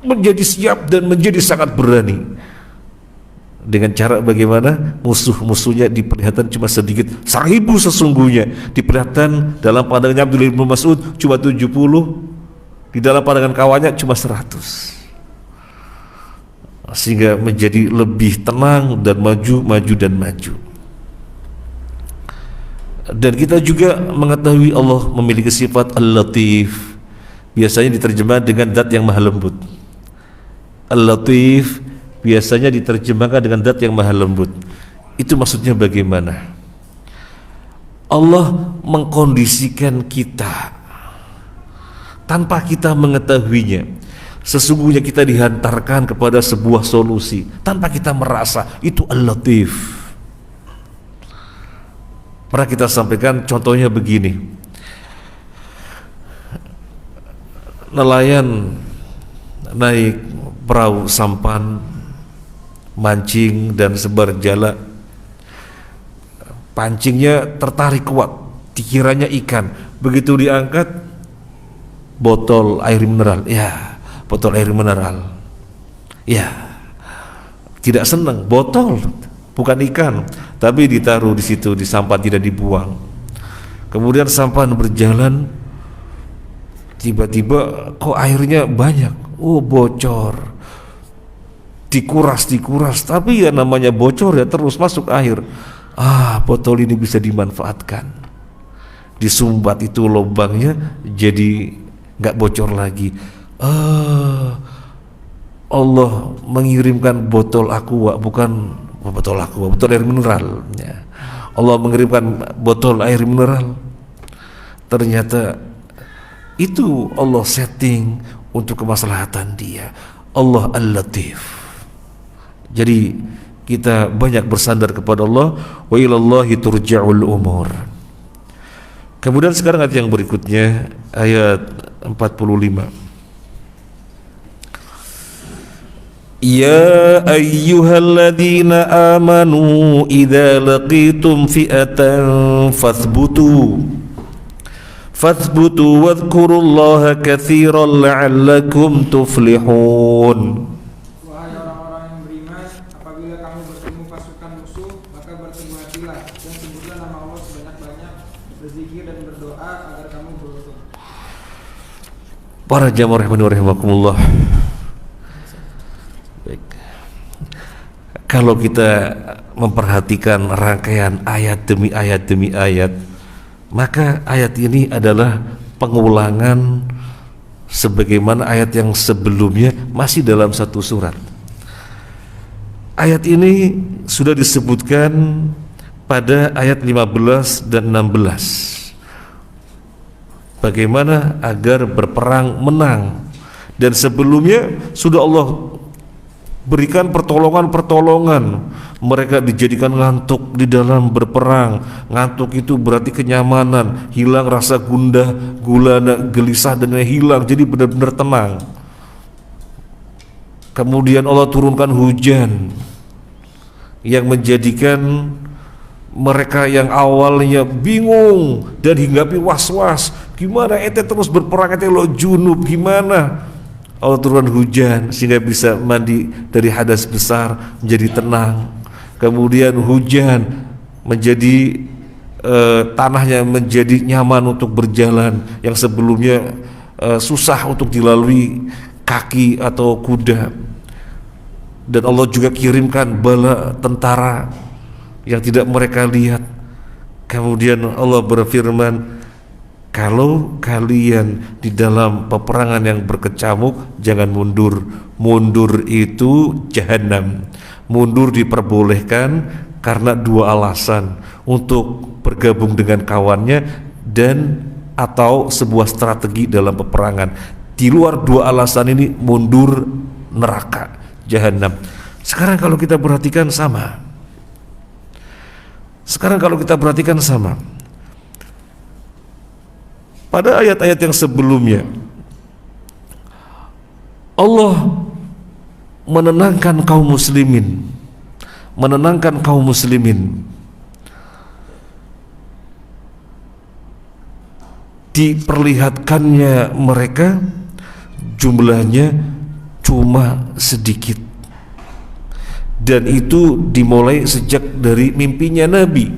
menjadi siap dan menjadi sangat berani. Dengan cara bagaimana? Musuh-musuhnya diperlihatkan cuma sedikit, 1000 sesungguhnya. Diperlihatkan dalam pandangannya Abdullah bin Mas'ud cuma 70, di dalam pandangan kawannya cuma 100. Sehingga menjadi lebih tenang dan maju dan maju. Dan kita juga mengetahui Allah memiliki sifat Al-Latif. Biasanya diterjemahkan dengan zat yang maha lembut. Al-Latif biasanya diterjemahkan dengan zat yang maha lembut. Itu maksudnya bagaimana? Allah mengkondisikan kita tanpa kita mengetahuinya. Sesungguhnya kita dihantarkan kepada sebuah solusi tanpa kita merasa. Itu Al-Latif. Pernah kita sampaikan contohnya begini. Nelayan naik perahu sampan, mancing dan sebar jala. Pancingnya tertarik kuat, dikiranya ikan. Begitu diangkat, botol air mineral. Ya, botol air mineral. Ya, tidak senang, botol bukan ikan, tapi ditaruh di situ, di sampan, tidak dibuang. Kemudian sampan berjalan, tiba-tiba kok airnya banyak. Oh, bocor. Dikuras, tapi ya namanya bocor ya, terus masuk air. Botol ini bisa dimanfaatkan. Disumbat itu lubangnya, jadi nggak bocor lagi. Allah mengirimkan botol aqua, bukan botol aqua, botol air mineral ya. Allah mengirimkan botol air mineral. Ternyata itu Allah setting untuk kemaslahatan dia. Allah Al-Latif. Jadi kita banyak bersandar kepada Allah. Wa ilallahi turja'ul umur. Kemudian sekarang ayat yang berikutnya, ayat 45. Ya ayyuhalladzina amanu idza laqitum fi'atan fathbutu wadhkurullaha katsiran la'allakum tuflihun. Wahai orang-orang yang beriman, apabila kamu bertemu pasukan musuh, maka berteguh hatilah dan sebutlah nama Allah sebanyak-banyak, berzikir dan berdoa agar kamu beruntung. Para jamaah rahimani wa rahimakumullah. Baik. Kalau kita memperhatikan rangkaian ayat demi ayat, maka ayat ini adalah pengulangan sebagaimana ayat yang sebelumnya masih dalam satu surat. Ayat ini sudah disebutkan pada ayat 15 dan 16. Bagaimana agar berperang menang. Dan sebelumnya sudah Allah berikan pertolongan. Mereka dijadikan ngantuk di dalam berperang. Ngantuk itu berarti kenyamanan, hilang rasa gundah, gulana, gelisah dan hilang, jadi benar-benar tenang. Kemudian Allah turunkan hujan yang menjadikan mereka yang awalnya bingung dan hinggapi was-was, gimana ente terus berperang, ente lo junub gimana? Allah turunkan hujan sehingga bisa mandi dari hadas besar menjadi tenang. Kemudian hujan menjadi tanahnya menjadi nyaman untuk berjalan yang sebelumnya susah untuk dilalui kaki atau kuda. Dan Allah juga kirimkan bala tentara yang tidak mereka lihat. Kemudian Allah berfirman, kalau kalian di dalam peperangan yang berkecamuk, jangan mundur. Mundur itu jahanam. Mundur diperbolehkan karena dua alasan: untuk bergabung dengan kawannya dan atau sebuah strategi dalam peperangan. Di luar dua alasan ini, mundur neraka, jahannam. Sekarang kalau kita perhatikan sama. Pada ayat-ayat yang sebelumnya Allah menenangkan kaum muslimin, diperlihatkannya mereka jumlahnya cuma sedikit, dan itu dimulai sejak dari mimpinya Nabi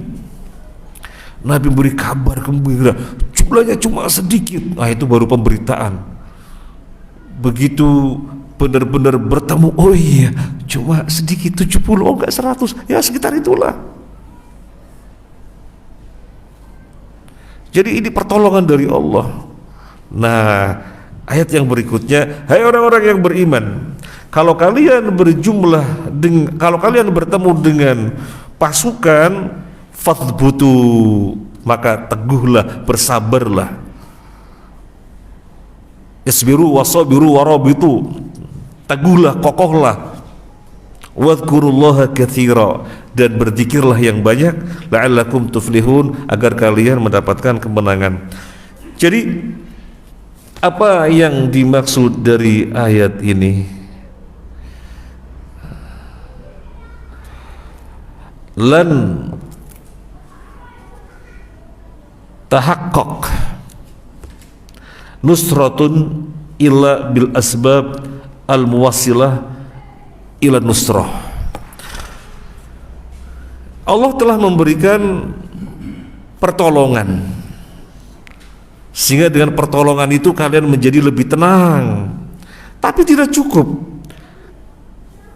beri kabar gembira jumlahnya cuma sedikit. Nah, itu baru pemberitaan. Begitu benar-benar bertemu, oh iya cuma sedikit, 70, oh enggak 100, ya sekitar itulah. Jadi ini pertolongan dari Allah. Nah, ayat yang berikutnya, hai orang-orang yang beriman, kalau kalian bertemu dengan pasukan, fathbutu, maka teguhlah, bersabarlah. Isbiru wasabiru warabitu, teguhlah, kokohlah. Wadhkurullaha katsira, dan berzikirlah yang banyak, la'allakum tuflihun, agar kalian mendapatkan kemenangan. Jadi apa yang dimaksud dari ayat ini? Lan tahaqqaq nusratun illa bil asbab al muwassilah ila nusrah. Allah telah memberikan pertolongan, sehingga dengan pertolongan itu kalian menjadi lebih tenang. Tapi tidak cukup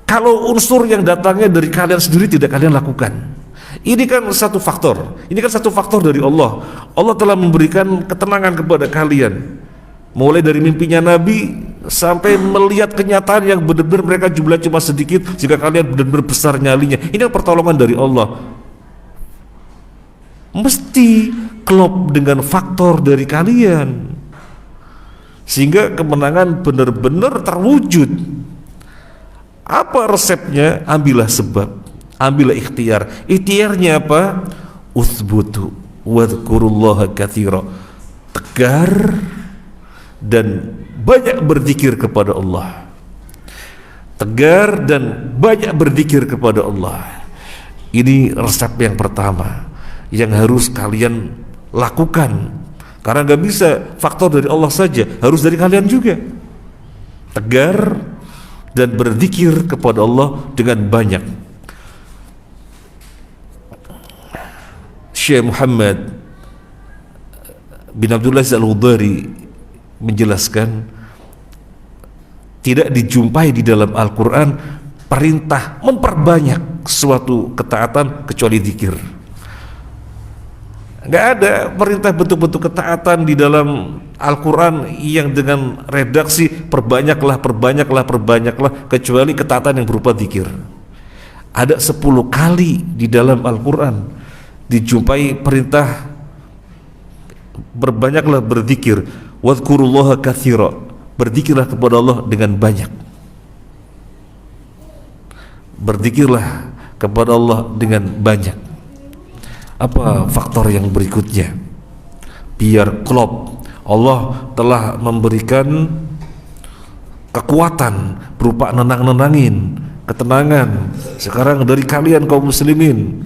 kalau unsur yang datangnya dari kalian sendiri tidak kalian lakukan. Ini kan satu faktor dari Allah. Allah telah memberikan ketenangan kepada kalian, mulai dari mimpinya Nabi sampai melihat kenyataan yang benar-benar mereka jumlah cuma sedikit, jika kalian benar-benar besar nyalinya. Ini pertolongan dari Allah. Mesti klop dengan faktor dari kalian, sehingga kemenangan benar-benar terwujud. Apa resepnya? Ambillah sebab, ambillah ikhtiar. Ikhtiarnya apa? Uthbutu wadhkurullaha katsira, tegar dan banyak berzikir kepada Allah. Tegar dan banyak berzikir kepada Allah. Ini resep yang pertama yang harus kalian lakukan, karena gak bisa faktor dari Allah saja, harus dari kalian juga. Tegar dan berzikir kepada Allah dengan banyak. Syekh Muhammad bin Abdullah Al-Hudari menjelaskan, tidak dijumpai di dalam Al-Quran perintah memperbanyak suatu ketaatan kecuali zikir. Nggak ada perintah bentuk-bentuk ketaatan di dalam Al-Quran yang dengan redaksi perbanyaklah, kecuali ketaatan yang berupa zikir. Ada 10 kali di dalam Al-Quran dijumpai perintah berbanyaklah berzikir. Wadhkurullaha katsira, berzikirlah kepada Allah dengan banyak. Berzikirlah kepada Allah dengan banyak. Apa faktor yang berikutnya? Biar klop, Allah telah memberikan kekuatan berupa nenang-nenangin, ketenangan. Sekarang dari kalian kaum muslimin,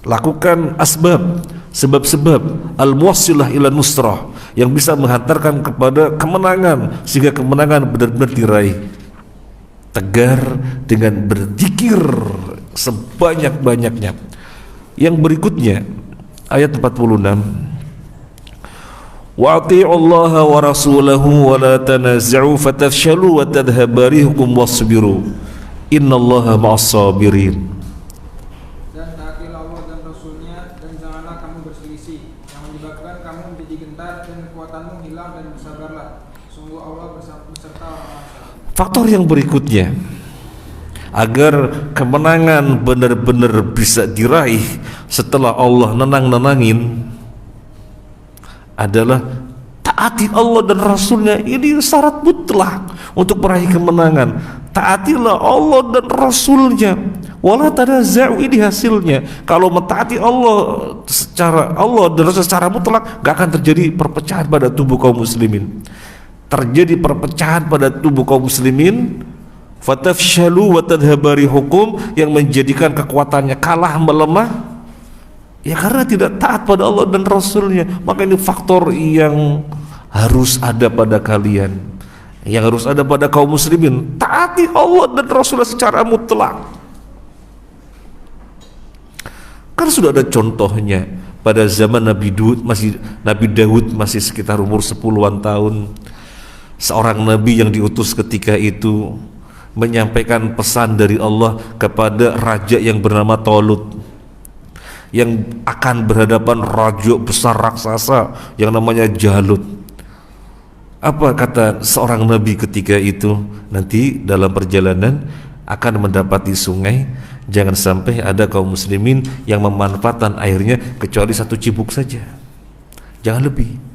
lakukan sebab-sebab al-muwassilah ila nusrah, yang bisa menghantarkan kepada kemenangan, sehingga kemenangan benar-benar diraih. Tegar dengan berzikir sebanyak-banyaknya. Yang berikutnya ayat 46, wa ati'ullaha wa rasulahu wa la tanaza'u fatafshalu wa tadhhaba rihukum wasbiru innallaha ma'as sabirin. Dan taatilah Allah dan Rasulnya, dan janganlah kamu berselisih yang menyebabkan kamu menjadi gentar dan kekuatanmu hilang, dan bersabarlah, sungguh Allah beserta orang-orang. Faktor yang berikutnya agar kemenangan benar-benar bisa diraih setelah Allah nenang-nenangin adalah taati Allah dan Rasulnya. Ini syarat mutlak untuk meraih kemenangan. taatilah Allah dan Rasulnya. Wala tanaza'u, ini hasilnya. Kalau mentaati Allah dan Rasul secara mutlak, gak akan terjadi perpecahan pada tubuh kaum muslimin. Terjadi perpecahan pada tubuh kaum muslimin, fatafshalu wa tadhhabari hukum, yang menjadikan kekuatannya kalah melemah, ya karena tidak taat pada Allah dan Rasulnya. Maka ini faktor yang harus ada pada kalian, yang harus ada pada kaum muslimin. Taati Allah dan Rasulnya secara mutlak. Kan sudah ada contohnya pada zaman Nabi Daud masih sekitar umur 10-an tahun. Seorang nabi yang diutus ketika itu menyampaikan pesan dari Allah kepada raja yang bernama Talut, yang akan berhadapan raja besar raksasa yang namanya Jalut. Apa kata seorang nabi ketika itu? Nanti dalam perjalanan akan mendapati sungai, jangan sampai ada kaum muslimin yang memanfaatkan airnya kecuali 1 cibuk saja, jangan lebih.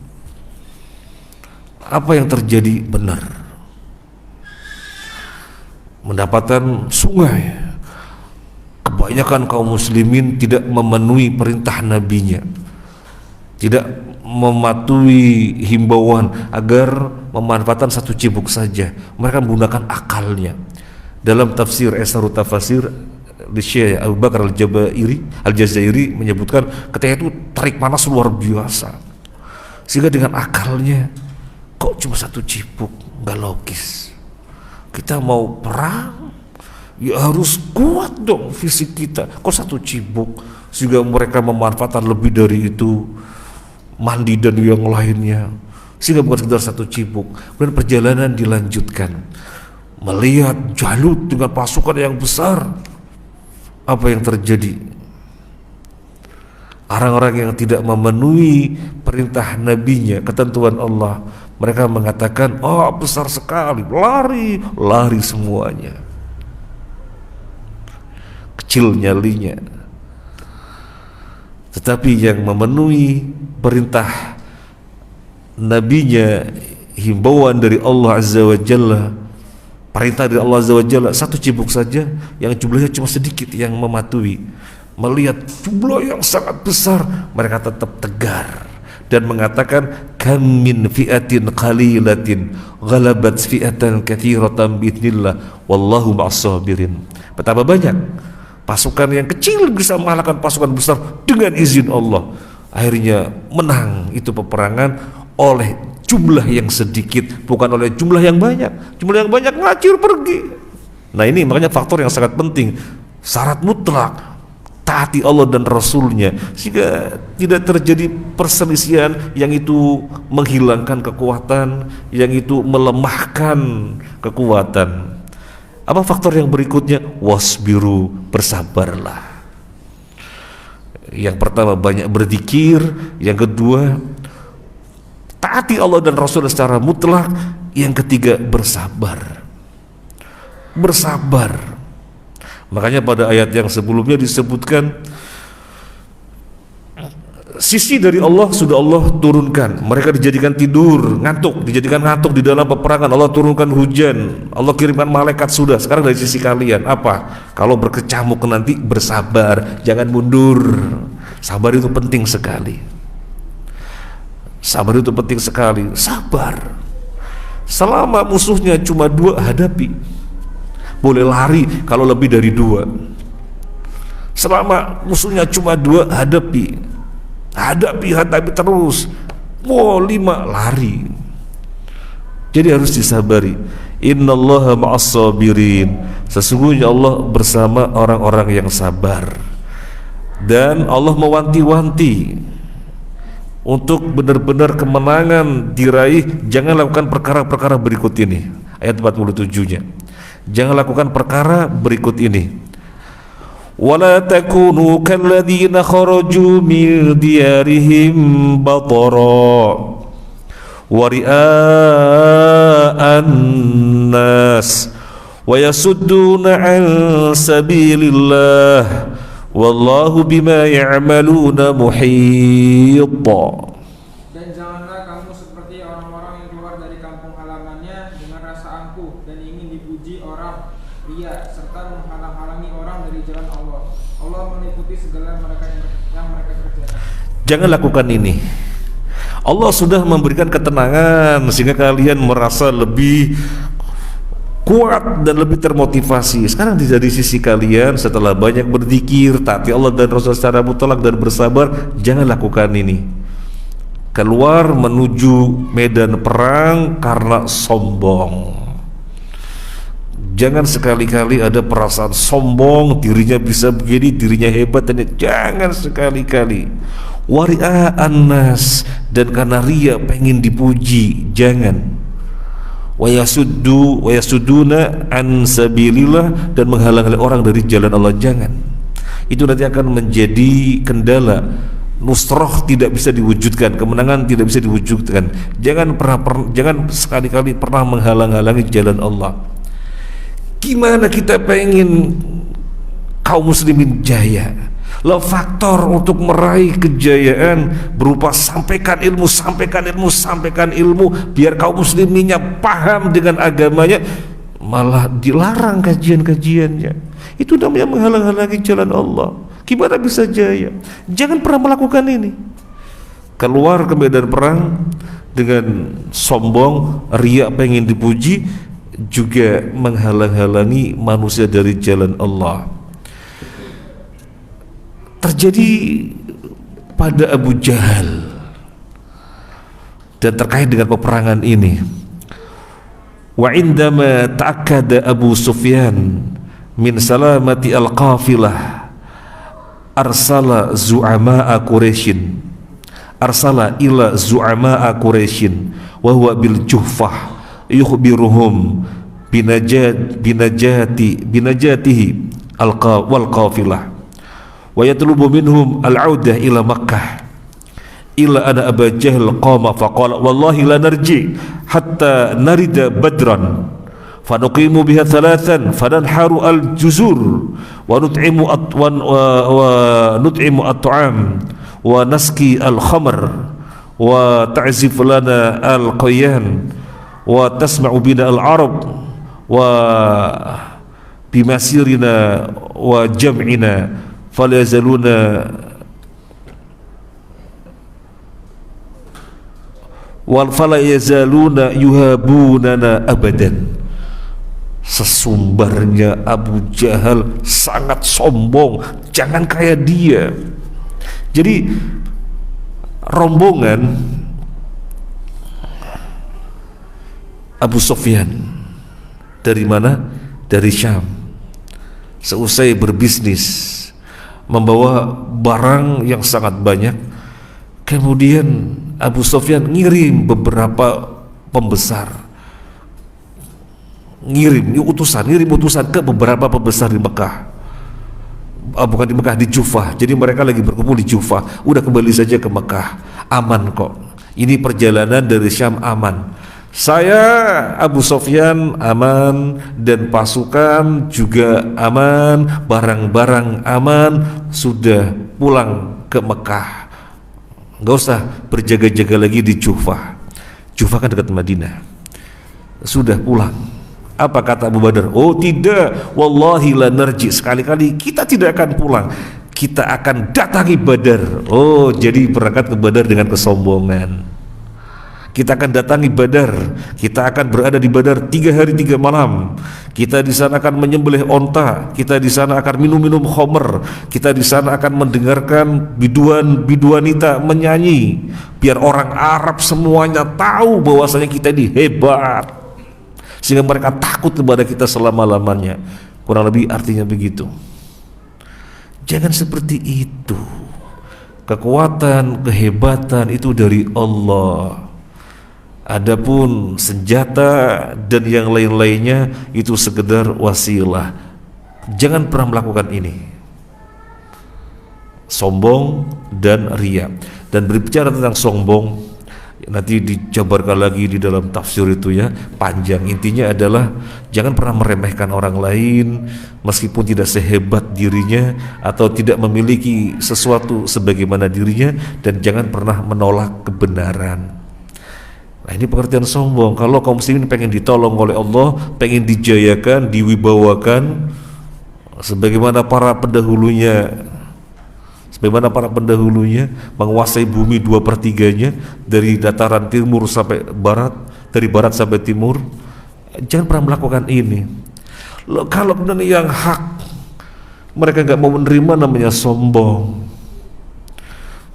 Apa yang terjadi? Benar, mendapatkan sungai, kebanyakan kaum muslimin tidak memenuhi perintah nabinya, tidak mematuhi himbauan agar memanfaatkan 1 cibuk saja. Mereka menggunakan akalnya. Dalam tafsir Esarut Tafasir, Syekh Abu Bakar Al-Jazairi menyebutkan ketika itu terik panas luar biasa, sehingga dengan akalnya, kok cuma 1 cibuk, nggak logis. Kita mau perang ya harus kuat dong fisik kita, kok 1 cibuk? Sehingga mereka memanfaatkan lebih dari itu, mandi dan yang lainnya, sehingga bukan sekedar 1 cibuk. Kemudian perjalanan dilanjutkan, melihat Jalut dengan pasukan yang besar. Apa yang terjadi? Orang-orang yang tidak memenuhi perintah nabinya, ketentuan Allah, mereka mengatakan, oh besar sekali, lari semuanya, kecil nyalinya. Tetapi yang memenuhi perintah nabinya, himbauan dari Allah Azza wa Jalla, perintah dari Allah Azza wa Jalla, 1 cibuk saja yang jumlahnya cuma sedikit yang mematuhi. Melihat jumlah yang sangat besar, mereka tetap tegar dan mengatakan, kam min fi'atin qalilatin ghalabat fi'atan katsiratan biidznillah wallahu ma'as sabirin. Betapa banyak pasukan yang kecil bisa mengalahkan pasukan besar dengan izin Allah. Akhirnya menang itu peperangan oleh jumlah yang sedikit, bukan oleh jumlah yang banyak. Jumlah yang banyak ngacir pergi. Nah ini makanya faktor yang sangat penting, syarat mutlak taati Allah dan Rasulnya, sehingga tidak terjadi perselisihan yang itu menghilangkan kekuatan, yang itu melemahkan kekuatan. Apa faktor yang berikutnya? Wasbiru, bersabarlah. Yang pertama banyak berzikir, yang kedua taati Allah dan Rasul secara mutlak, yang ketiga bersabar. Bersabar. Makanya pada ayat yang sebelumnya disebutkan, sisi dari Allah sudah Allah turunkan, mereka dijadikan tidur, dijadikan ngantuk di dalam peperangan. Allah turunkan hujan, Allah kirimkan malaikat. Sudah, sekarang dari sisi kalian apa? Kalau berkecamuk nanti bersabar, jangan mundur. Sabar itu penting sekali. Sabar itu penting sekali. Sabar. Selama musuhnya cuma 2, hadapi. Boleh lari kalau lebih dari 2. Selama musuhnya cuma 2, hadapi terus. 5, lari. Jadi harus disabari. Innallaha ma'as sabirin. Sesungguhnya Allah bersama orang-orang yang sabar. Dan Allah mewanti-wanti untuk benar-benar kemenangan diraih, jangan lakukan perkara-perkara berikut ini. Ayat 47-nya. Jangan lakukan perkara berikut ini. Wala takunu kalladzina kharaju min diyarihim batara wa ria'an nas wa yasudduna an sabilillah wallahu bima ya'maluna muhit. Dan janganlah kamu seperti orang-orang yang keluar dari kampung berhalang-halangannya dengan rasa angkuh dan ingin dipuji orang, ria, serta menghalang-halangi orang dari jalan Allah. Allah meliputi segala yang mereka kerjakan. Jangan lakukan ini. Allah sudah memberikan ketenangan sehingga kalian merasa lebih kuat dan lebih termotivasi. Sekarang dari sisi kalian, setelah banyak berzikir, taati Allah dan Rasul secara mutlak dan bersabar, jangan lakukan ini. Keluar menuju medan perang karena sombong. Jangan sekali-kali ada perasaan sombong, dirinya bisa begini, dirinya hebat, dan jangan sekali-kali wari'an nas, dan karena ria pengen dipuji, jangan. Wa yasudduna an sabilillah, dan menghalang-halangi orang dari jalan Allah, jangan. Itu nanti akan menjadi kendala. Nusroh tidak bisa diwujudkan, kemenangan tidak bisa diwujudkan. Jangan sekali-kali pernah menghalang-halangi jalan Allah. Gimana kita pengen kaum muslimin jaya? Lo faktor untuk meraih kejayaan berupa sampaikan ilmu, biar kaum musliminnya paham dengan agamanya, malah dilarang kajian-kajiannya. Itu namanya menghalang-halangi jalan Allah. Gimana bisa jaya? Jangan pernah melakukan ini. Keluar ke medan perang dengan sombong, riya, pengen dipuji, juga menghalang-halangi manusia dari jalan Allah. Terjadi pada Abu Jahal, dan terkait dengan peperangan ini. Wa indama ta'akkada Abu Sufyan min salamati al-qafilah, arsala ila zu'ama'a Quraisyin wa huwa bil Juhfah yukhbiruhum binajatihi wal qafilah wa yatlubu minhum al-audah ila Makkah ila ana Abu Jahl qama faqala wallahi la narji hatta narida badran fanuqimu biha thalathan fananharu al-juzur wa nut'imu at-ta'am wa naski al-khamr wa ta'zif lana al-qayyan wa tasma'u bina al-arab wa bimasirina wa jam'ina fala yazaluna yuhabunana abadan. Sesumbarnya Abu Jahal sangat sombong, jangan kayak dia. Jadi rombongan Abu Sufyan dari mana? Dari Syam. Seusai berbisnis, membawa barang yang sangat banyak, kemudian Abu Sufyan ngirim beberapa pembesar, ngirim utusan ke beberapa pembesar di Mekah. Bukan di Mekah, di Jufah. Jadi mereka lagi berkumpul di Jufah. Udah kembali saja ke Mekah, aman kok. Ini perjalanan dari Syam aman. Saya Abu Sufyan aman, dan pasukan juga aman, barang-barang aman, sudah pulang ke Mekah. Gak usah berjaga-jaga lagi di Jufah. Jufah kan dekat Madinah. Sudah pulang. Apa kata Abu Badar? Oh tidak, wallahi la narji, sekali-kali kita tidak akan pulang, kita akan datangi Badar. Oh, jadi berangkat ke Badar dengan kesombongan. Kita akan datangi Badar, kita akan berada di Badar 3 hari 3 malam. Kita di sana akan menyembelih onta, kita di sana akan minum-minum khamr, kita di sana akan mendengarkan biduanita menyanyi, biar orang Arab semuanya tahu bahwasanya kita ini hebat, sehingga mereka takut kepada kita selama-lamanya. Kurang lebih artinya begitu. Jangan seperti itu. Kekuatan, kehebatan itu dari Allah. Adapun senjata dan yang lain-lainnya itu sekedar wasilah. Jangan pernah melakukan ini. Sombong dan riya. Dan berbicara tentang sombong, nanti dijabarkan lagi di dalam tafsir itu ya, panjang. Intinya adalah jangan pernah meremehkan orang lain meskipun tidak sehebat dirinya atau tidak memiliki sesuatu sebagaimana dirinya, dan jangan pernah menolak kebenaran. Nah, ini pengertian sombong. Kalau kaum muslimin pengen ditolong oleh Allah, pengen dijayakan, diwibawakan sebagaimana para pendahulunya, menguasai bumi 2/3-nya dari dataran timur sampai barat, dari barat sampai timur. Jangan pernah melakukan ini. Kalau kemudian yang hak mereka nggak mau menerima, namanya sombong.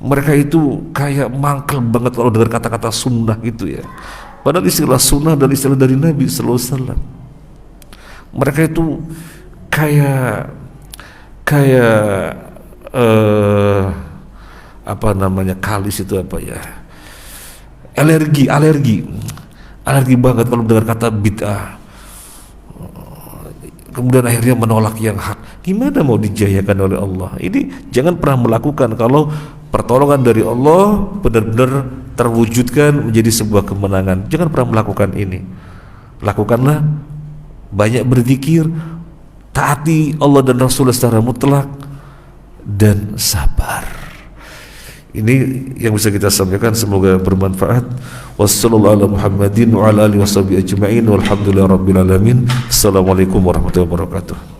Mereka itu kayak mangkel banget kalau dengar kata-kata sunnah gitu ya. Padahal istilah sunnah dan istilah dari Nabi sallallahu alaihi wasallam. Mereka itu kayak apa namanya, kalis itu apa ya? Alergi banget kalau mendengar kata bid'ah. Kemudian akhirnya menolak yang hak. Gimana mau dijayakan oleh Allah? Ini jangan pernah melakukan kalau pertolongan dari Allah benar-benar terwujudkan menjadi sebuah kemenangan. Jangan pernah melakukan ini. Lakukanlah, banyak berzikir, taati Allah dan Rasulullah secara mutlak, dan sabar. Ini yang bisa kita sampaikan, semoga bermanfaat. Wassallallahu ala Muhammadin wa ala alihi washabihi ajma'in walhamdulillahi rabbil alamin. Assalamualaikum warahmatullahi wabarakatuh.